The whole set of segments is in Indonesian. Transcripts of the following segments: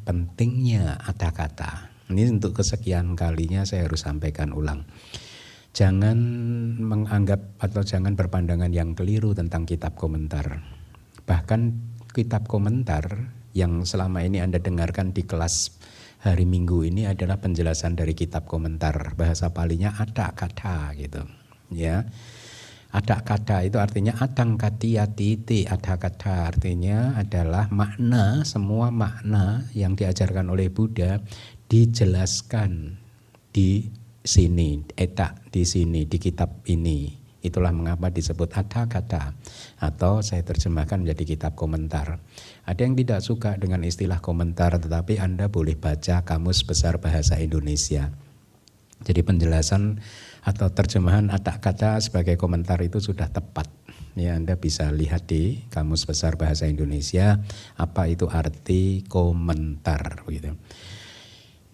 pentingnya kata-kata. Ini untuk kesekian kalinya saya harus sampaikan ulang. Jangan menganggap atau jangan berpandangan yang keliru tentang kitab komentar. Bahkan kitab komentar yang selama ini Anda dengarkan di kelas hari Minggu ini adalah penjelasan dari kitab komentar. Bahasa Palinya ada kata gitu. Ya. Ada kata itu artinya adang katiyatiti. Ada kata artinya adalah makna, semua makna yang diajarkan oleh Buddha dijelaskan di sini, di sini, di kitab ini. Itulah mengapa disebut ada kata atau saya terjemahkan menjadi kitab komentar. Ada yang tidak suka dengan istilah komentar, tetapi Anda boleh baca Kamus Besar Bahasa Indonesia. Jadi penjelasan atau terjemahan ada kata sebagai komentar itu sudah tepat. Ya, Anda bisa lihat di Kamus Besar Bahasa Indonesia apa itu arti komentar gitu.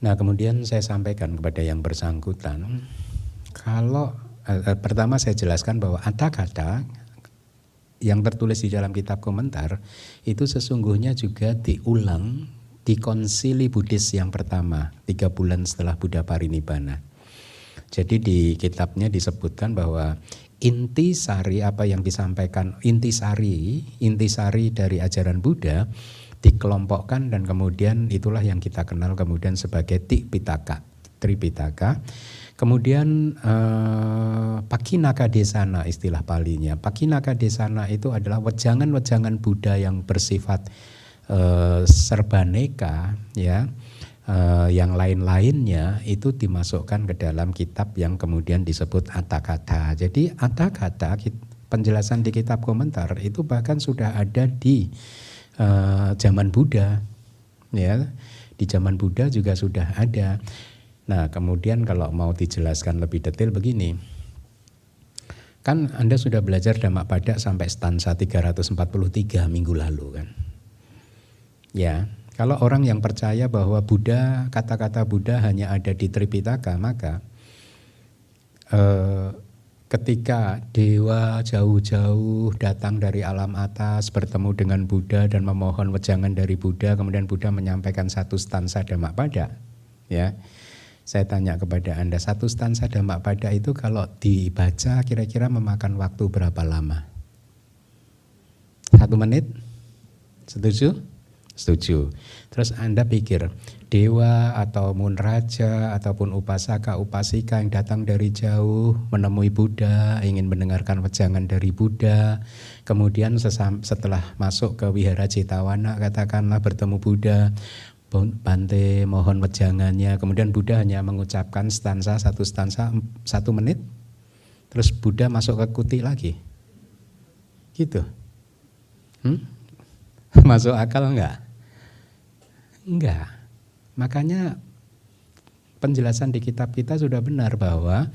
Nah, kemudian saya sampaikan kepada yang bersangkutan, kalau pertama saya jelaskan bahwa ada kata yang tertulis di dalam kitab komentar itu sesungguhnya juga diulang di konsili Buddhis yang pertama 3 bulan setelah Buddha Parinibbana. Jadi di kitabnya disebutkan bahwa intisari apa yang disampaikan, intisari dari ajaran Buddha dikelompokkan dan kemudian itulah yang kita kenal kemudian sebagai Tripitaka. Kemudian Pakinaka Desana istilah Palinya. Pakinaka Desana itu adalah wejangan-wejangan Buddha yang bersifat serbaneka, ya. Yang lain-lainnya itu dimasukkan ke dalam kitab yang kemudian disebut Atthakatha. Jadi Atthakatha penjelasan di kitab komentar itu bahkan sudah ada di zaman Buddha, ya. Di zaman Buddha juga sudah ada. Nah, kemudian kalau mau dijelaskan lebih detail begini. Kan Anda sudah belajar Dhammapada sampai stansa 343 minggu lalu kan. Ya, kalau orang yang percaya bahwa Buddha, kata-kata Buddha hanya ada di Tripitaka, maka ketika dewa jauh-jauh datang dari alam atas bertemu dengan Buddha dan memohon wejangan dari Buddha, kemudian Buddha menyampaikan satu stansa Dhammapada, ya. Saya tanya kepada Anda, satu stansa Dhammapada itu kalau dibaca kira-kira memakan waktu berapa lama? 1 menit? Setuju? Setuju. Terus Anda pikir dewa atau raja ataupun upasaka upasika yang datang dari jauh menemui Buddha, ingin mendengarkan wejangan dari Buddha, kemudian setelah masuk ke wihara Cetawana katakanlah bertemu Buddha, Bante mohon wejangannya, kemudian Buddha hanya mengucapkan satu stansa 1 menit, terus Buddha masuk ke kuti lagi, gitu. Masuk akal enggak? Enggak. Makanya penjelasan di kitab kita sudah benar bahwa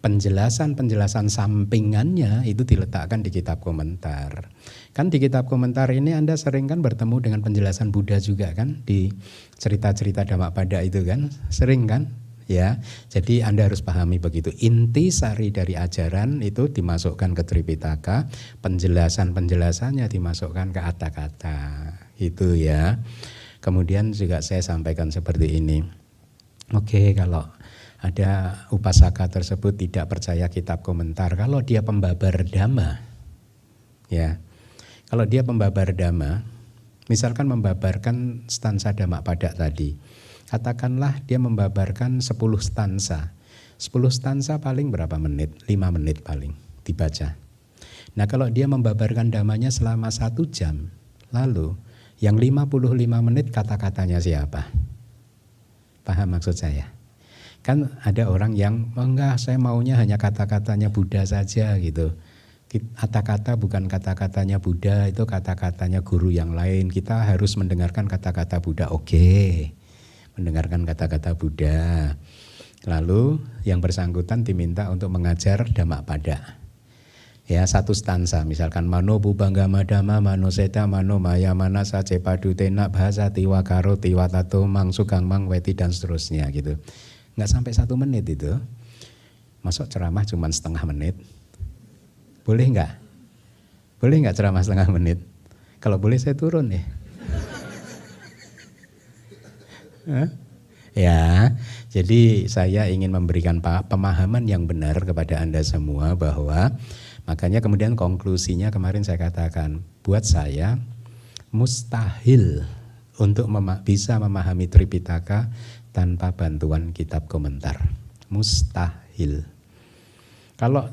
penjelasan sampingannya itu diletakkan di kitab komentar. Kan di kitab komentar ini Anda sering kan bertemu dengan penjelasan Buddha juga kan di cerita-cerita Dhammapada itu kan, sering kan? Ya. Jadi Anda harus pahami begitu. Intisari dari ajaran itu dimasukkan ke Tripitaka, penjelasannya dimasukkan ke Atthakatha. Itu ya. Kemudian juga saya sampaikan seperti ini. Oke, kalau ada upasaka tersebut tidak percaya kitab komentar, kalau dia pembabar dhamma, ya, kalau dia pembabar dhamma, misalkan membabarkan stansa Dhammapada tadi, katakanlah dia membabarkan 10 stansa. 10 stansa paling berapa menit? 5 menit paling dibaca. Nah, kalau dia membabarkan dhammanya selama 1 jam, lalu yang 55 menit kata-katanya siapa? Paham maksud saya? Kan ada orang yang enggak, saya maunya hanya kata-katanya Buddha saja gitu. Kata-kata bukan kata-katanya Buddha, itu kata-katanya guru yang lain. Kita harus mendengarkan kata-kata Buddha. Oke, mendengarkan kata-kata Buddha. Lalu yang bersangkutan diminta untuk mengajar Dhammapada. Ya, 1 stansa misalkan mano bubanggama dhamma mano seta mano maya manasa cepadu tena bahasa tiwa karo tiwa tato mang sugang mang weti dan seterusnya gitu. Enggak sampai 1 menit itu. Masuk ceramah cuma setengah menit. Boleh enggak? Boleh enggak ceramah setengah menit? Kalau boleh saya turun ya. Hah? Ya, jadi saya ingin memberikan pemahaman yang benar kepada Anda semua bahwa makanya kemudian konklusinya kemarin saya katakan, buat saya mustahil untuk bisa memahami Tripitaka tanpa bantuan kitab komentar. Mustahil. Kalau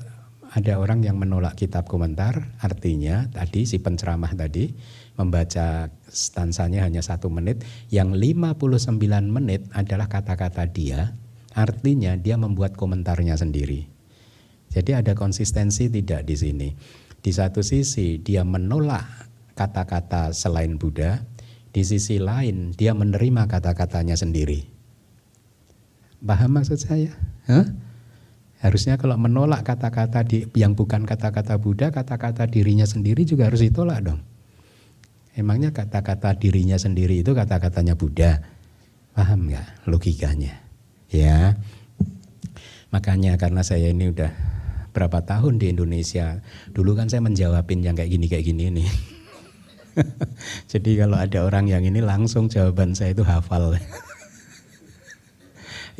ada orang yang menolak kitab komentar, artinya tadi si penceramah tadi membaca stansanya hanya 1 menit, yang 59 menit adalah kata-kata dia, artinya dia membuat komentarnya sendiri. Jadi ada konsistensi tidak di sini. Di satu sisi dia menolak kata-kata selain Buddha, di sisi lain dia menerima kata-katanya sendiri. Paham maksud saya? Hah? Harusnya kalau menolak kata-kata yang bukan kata-kata Buddha, kata-kata dirinya sendiri juga harus ditolak dong. Emangnya kata-kata dirinya sendiri itu kata-katanya Buddha? Paham nggak logikanya? Ya, makanya karena saya ini udah berapa tahun di Indonesia, dulu kan saya menjawabin yang kayak gini nih. Jadi kalau ada orang yang ini langsung jawaban saya itu hafal.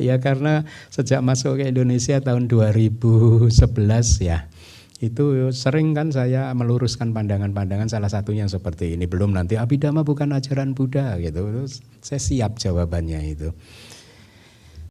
Ya karena sejak masuk ke Indonesia tahun 2011 ya, itu sering kan saya meluruskan pandangan-pandangan, salah satunya seperti ini, belum nanti Abhidhamma bukan ajaran Buddha gitu. Terus saya siap jawabannya itu.